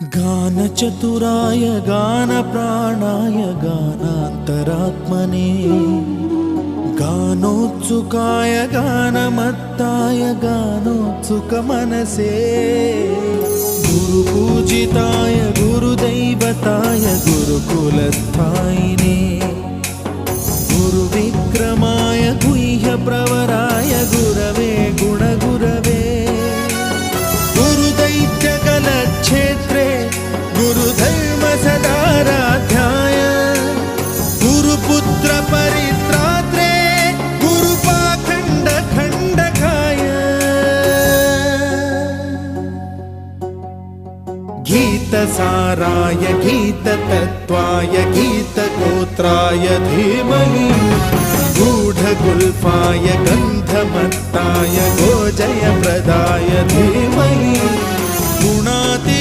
गानचतुराय गानप्राणाय गानान्तरात्मने गानोत्सुकाय गानमत्ताय गानोत्सुकमनसे गुरुपूजिताय गुरुदैवताय गुरुकुलस्थायिने गुरुविक्रमाय गुह्यप्रवराय गुरवे गुणगुरवे गुरुदैत्यकलक्षेत्रे गुरुधर्मसदाराध्याय गुरुपुत्र परित्रात्रे गुरुपाखण्डखण्डकाय गीतसाराय गीततत्त्वाय गीतगोत्राय धीमहि गूढगुल्फाय गन्धमत्ताय गोजयप्रदाय धीमहि गुणाति